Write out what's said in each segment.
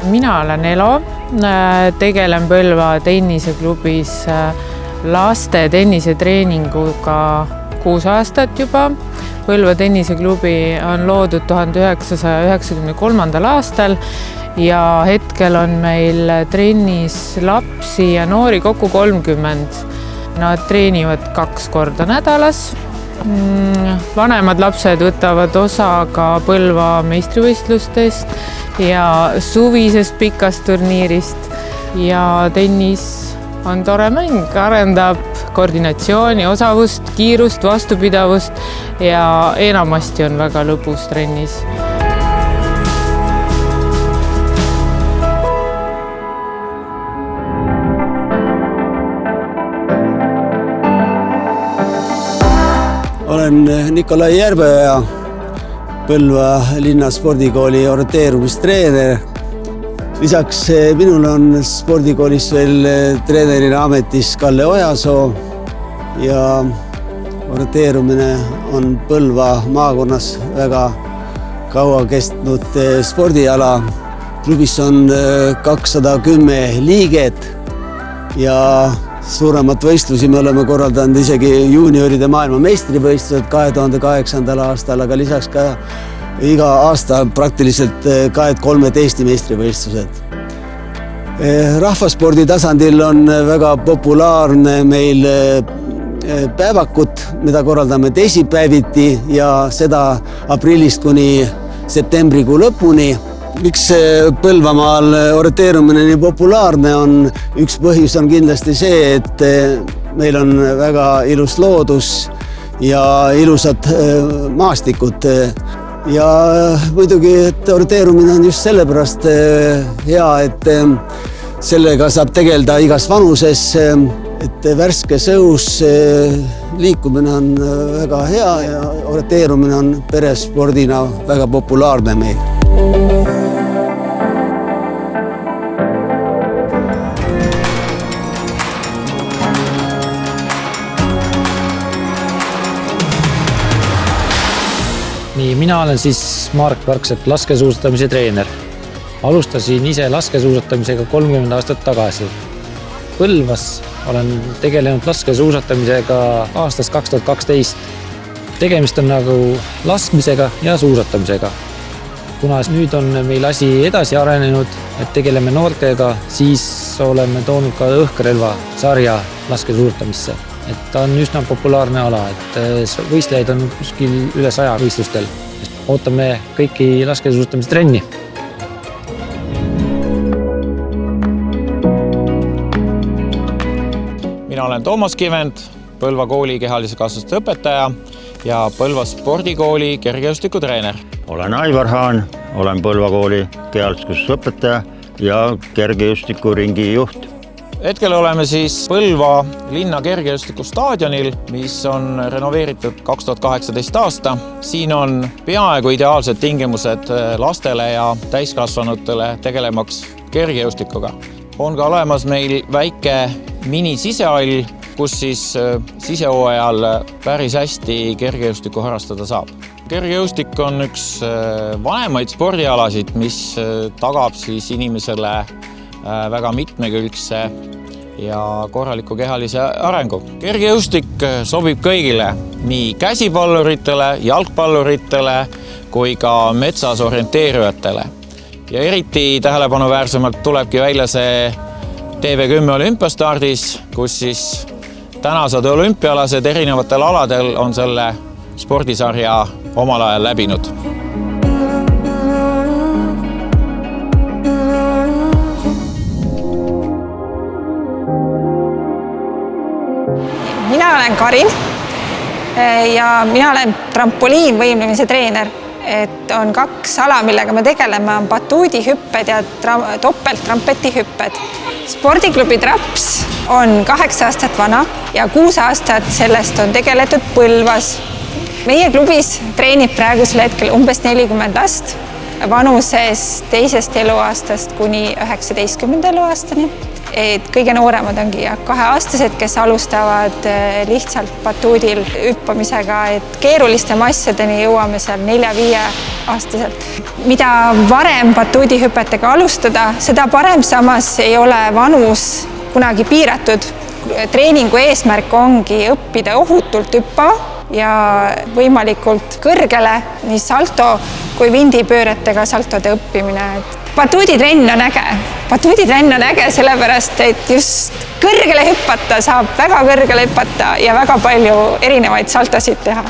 Mina olen Elo, tegelen Põlva tenniseklubis laste tennisetreeninguga 6 aastat juba. Põlva tenniseklubi on loodud 1993. aastal ja hetkel on meil trennis lapsi ja noori kokku 30. Nad treenivad 2 korda nädalas. Vanemad lapsed võtavad osa ka Põlva meistrivõistlustest ja suvisest pikast turniirist. Ja tennis on tore mäng, arendab koordinatsiooni, osavust, kiirust, vastupidavust ja enamasti on väga lõbus trennis. Olen Nikolai Järveoja, Põlva linna spordikooli orienteerumistreener. Lisaks minul on spordikoolis veel treenerina ametis Kalle Ojasoo ja orienteerumine on Põlva maakonnas väga kaua kestnud spordiala. Klubis on 210 liiget ja suuremat võistlusi me oleme korraldanud isegi juunioride maailma meistrivõistlused 2008. aastal, aga lisaks ka iga aasta praktiliselt 13 meistrivõistlused. Rahvaspordi tasandil on väga populaarne meil päevakut, mida korraldame teisipäeviti ja seda aprillist kuni septembrikuu lõpuni. Miks Põlvamaal orienteerumine nii populaarne on? Üks põhjus on kindlasti see, et meil on väga ilus loodus ja ilusad maastikud. Ja muidugi, et orienteerumine on just sellepärast hea, et sellega saab tegeleda igas vanuses, et värskes õhus liikumine on väga hea ja orienteerumine on perespordina väga populaarne meil. Mina olen siis Mark Parksepp, laskesuusatamise treener. Alustasin ise laskesuusatamisega 30 aastat tagasi. Põlvas olen tegelenud laskesuusatamisega aastast 2012. Tegemist on nagu laskmisega ja suusatamisega. Kuna nüüd on meil asi edasi arenenud, et tegeleme noortega, siis oleme toonud ka õhkrelva sarja laskesuusatamisse. Et ta on üsna populaarne ala, et võistlejaid on kuskil üle 100 võistlustel. Ootame kõiki laskesuusatamise trenni. Mina olen Toomas Kivend, Põlva kooli kehalise kasvatuse õpetaja ja Põlva spordikooli kergejõustikutreener. Olen Aivar Haan, olen Põlva kooli kehalise kasvatuse õpetaja ja kergejõustikuringi juht. Hetkel oleme siis Põlva linna kergejõustikustaadionil, mis on renoveeritud 2018 aasta. Siin on peaaegu ideaalsed tingimused lastele ja täiskasvanutele tegelemaks kergejõustikuga. On ka olemas meil väike mini-sisehall, kus siis sisehooajal päris hästi kergejõustikku harrastada saab. Kergejõustik on üks vanemaid spordialasid, mis tagab siis inimesele väga mitmekülgse ja korraliku kehalise arengu. Kergejõustik sobib kõigile, nii käsipalluritele, jalgpalluritele kui ka metsas orienteerujatele. Ja eriti tähelepanuväärsemalt tulebki välja see TV10 olümpiastardis, kus siis tänased olümpialased erinevatel aladel on selle spordisarja omal ajal läbinud. Mina olen Karin ja mina olen trampoliinvõimlemise treener. Et on 2 ala, millega me tegeleme, on batuudihüpped ja topeltrampetihüpped. Spordiklubi Traps on 8 aastat vana ja 6 aastat sellest on tegeletud Põlvas. Meie klubis treenib praegusel hetkel umbes 40 last vanuses 2. eluaastast kuni 19. eluaastani. et kõige nooremad ongi 2-aastased, kes alustavad lihtsalt batuudil hüppamisega, et keeruliste asjadeni jõuame seal 4-5-aastaselt. Mida varem batuudihüpetega alustada, seda parem, samas ei ole vanus kunagi piiratud. Treeningu eesmärk ongi õppida ohutult hüppama ja võimalikult kõrgele nii salto kui vindipööretega saltode õppimine. Batuuditrenn on äge. Batuuditrenn on äge sellepärast, et just kõrgele hüppata saab väga kõrgele hüppata ja väga palju erinevaid saltosid teha.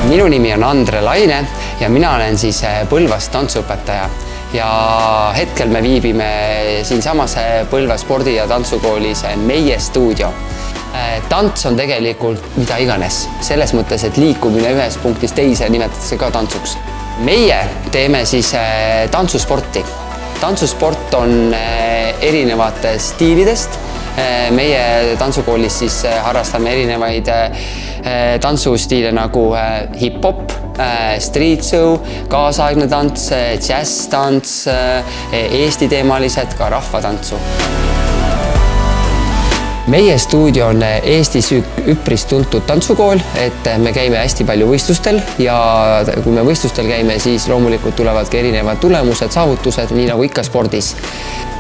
Minu nimi on Andre Laine ja mina olen siis Põlvas tantsuõpetaja ja hetkel me viibime siinsamas Põlva spordi- ja tantsukoolis Meie stuudio. Tants on tegelikult mida iganes, selles mõttes, et liikumine ühest punktist teise nimetatakse ka tantsuks. Meie teeme siis tantsusporti. Tantsusport on erinevate stiilidest. Meie tantsukoolis siis harrastame erinevaid tantsustiile nagu hip-hop, street show, kaasaegne tants, džäss-tants, Eesti-teemalised, ka rahvatantsu. Meie stuudio on Eestis üpris tuntud tantsukool, et me käime hästi palju võistlustel ja kui me võistlustel käime, siis loomulikult tulevad ka erinevad tulemused, saavutused, nii nagu ikka spordis.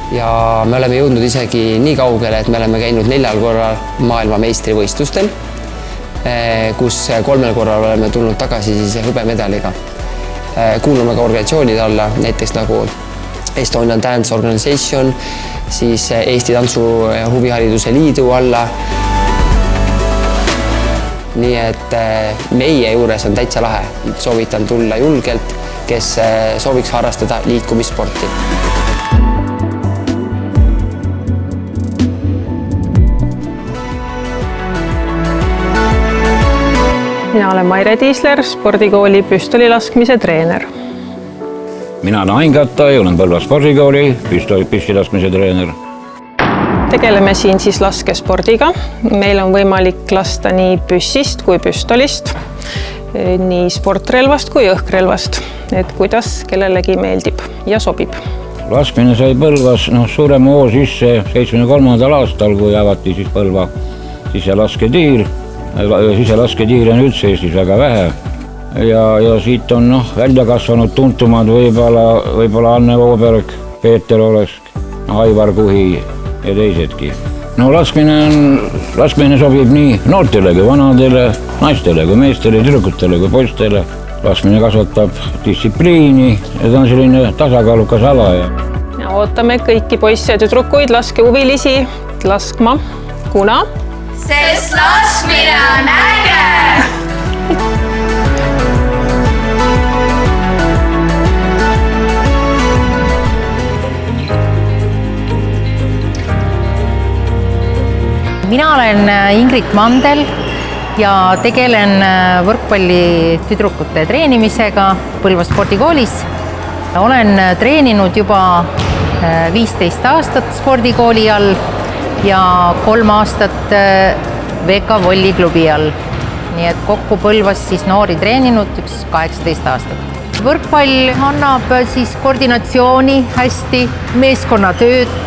Ja me oleme jõudnud isegi nii kaugele, et me oleme käinud 4 korral maailmameistrivõistlustel, kus 3 korral oleme tulnud tagasi siis hõbemedaliga. Kuulume ka organisatsioonide alla, näiteks nagu Estonian Dance Organization, siis Eesti Tantsu Huvihariduse Liidu alla. Nii et meie juures on täitsa lahe. Soovitan tulla julgelt, kes sooviks harrastada liikumissporti. Mina olen Maire Tiisler, spordikooli püstolilaskmise treener. Mina olen Ain Kattai, olen Põlva spordikooli püstolilaskmise treener. Tegeleme siin siis laskespordiga. Meil on võimalik lasta nii püssist kui püstolist, nii sportrelvast kui õhkrelvast, et kuidas kellelegi meeldib ja sobib. Laskmine sai Põlvas suurema hoo sisse 73. aastal, kui avati siis Põlva siselasketiir. Siselasketiiri on üldse Eestis väga vähe ja siit on välja kasvanud tuntumad võib-olla Anne Vooberg, Peeter Olesk, Aivar Kuhi ja teisedki. Laskmine sobib nii noortele kui vanadele, naistele kui meestele, tüdrukutele kui poistele. Laskmine kasvatab distsipliini ja ta on selline tasakaalukas ala. Ja ootame kõiki poisse ja tüdrukuid, laskehuvilisi laskma, kuna sest laskmine on äge! Mina olen Ingrid Mandel ja tegelen võrkpalli tüdrukute treenimisega Põlva spordikoolis. Olen treeninud juba 15 aastat spordikooli all ja 3 aastat VK Volliklubi all. Nii et kokku Põlvas siis noori treeninud 18 aastat. Võrkpall annab siis koordinatsiooni hästi, meeskonnatööd,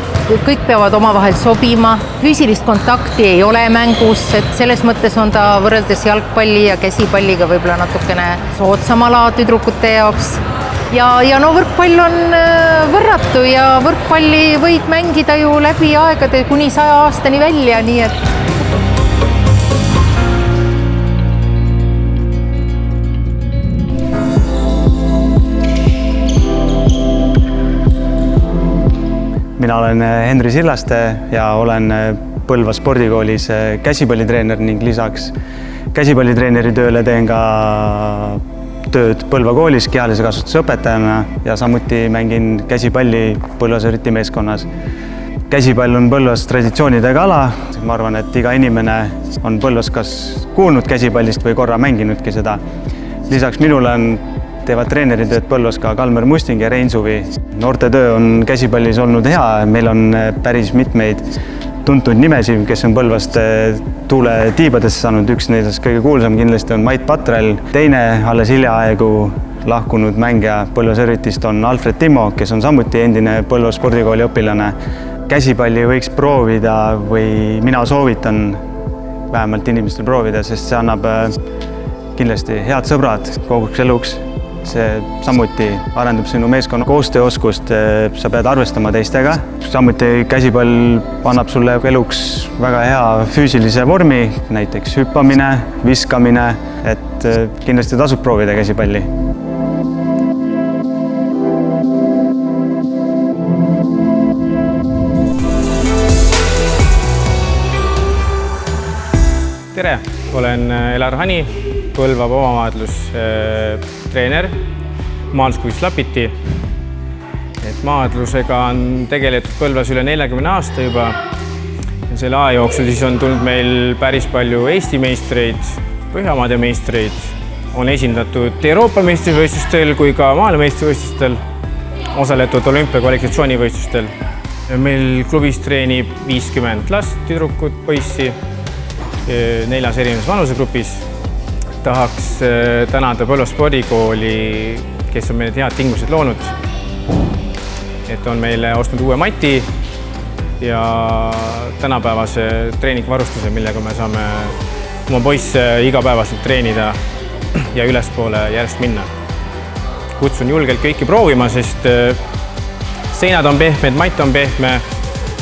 kõik peavad omavahel sobima. Füüsilist kontakti ei ole mängus, et selles mõttes on ta võrreldes jalgpalli ja käsipalliga võib-olla natukene soodsam ala tüdrukute jaoks. Ja võrkpall on võrratu ja võrkpalli võid mängida ju läbi aegade kuni 100 aastani välja, nii et Mina olen Henri Sillaste ja olen Põlva spordikoolis käsipallitreener ning lisaks käsipallitreeneri tööle teen ka tööd Põlva koolis kehalise kasvatuse õpetajana ja samuti mängin käsipalli Põlvas Rüti meeskonnas. Käsipall on Põlvas traditsioonidega ala. Ma arvan, et iga inimene on Põlvas kas kuulnud käsipallist või korra mänginudki seda. Lisaks minule teevad treeneritööd Põlvas ka Kalmer Musting ja Rein Suvi. Noorte töö on käsipallis olnud hea, meil on päris mitmeid tuntud nimesid, kes on Põlvast tuule tiibadesse saanud. Üks nendest kõige kuulsam kindlasti on Mait Patrel. Teine alles hiljaaegu lahkunud mängija Põlva Servitist on Alfred Timmo, kes on samuti endine Põlva spordikooli õpilane. Käsipalli võiks proovida või mina soovitan vähemalt inimestel proovida, sest see annab kindlasti head sõbrad koguks eluks. See samuti arendab sinu meeskonna koostööoskust, sa pead arvestama teistega. Samuti käsipall annab sulle eluks väga hea füüsilise vormi, näiteks hüppamine, viskamine, et kindlasti tasub proovida käsipalli. Tere, olen Elar Hani, Põlva vabamaadlustreener maadlusklubis Lapiti. Maadlusega on tegeletud Põlvas üle 40 aasta juba. Selle aja jooksul siis on tulnud meil päris palju Eesti meistreid, Põhjamaade meistreid. On esindatud Euroopa meistrivõistlustel kui ka maailmameistrivõistlustel, osaletud olümpiakvalifikatsioonivõistlustel. Meil klubis treenib 50 last, tüdrukut, poissi 4 erinevas vanusegrupis. Tahaks tänada Põlva spordikooli, kes on meile head tingimused loonud. Et on meile ostnud uue mati ja tänapäevase treeningvarustuse, millega me saame oma poisse igapäevaselt treenida ja ülespoole järjest minna. Kutsun julgelt kõiki proovima, sest seinad on pehmed, matt on pehme.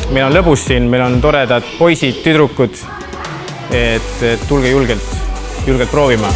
Meil on lõbus siin, meil on toredad poisid, tüdrukud. Et tulge julgelt proovima.